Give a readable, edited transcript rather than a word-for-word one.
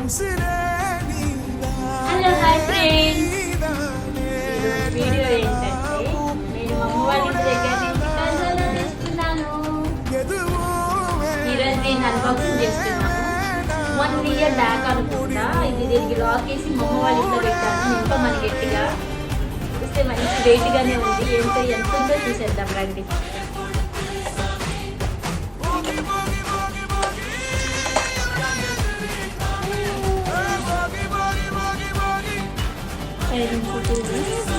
Hello hi friends, video ఏంటంటే నేను మా అమ్మ వాళ్ళ ఇంటి దగ్గర నుంచి కజాలు తెస్తున్నాను. ఈరోజు నేను అన్బాక్సింగ్ చేస్తున్నాను. 1 year బ్యాక్ అనుకుంటా. ఇది దీనికి లాక్ వేసి మా అమ్మ వాళ్ళ ఇంట్లో పెట్టాను. ఇంకా మన గట్టిగా చూస్తే మంచి వెయిట్గానే ఉంది. ఎంత ఉందో చూసేద్దాం రండి. I didn't do this.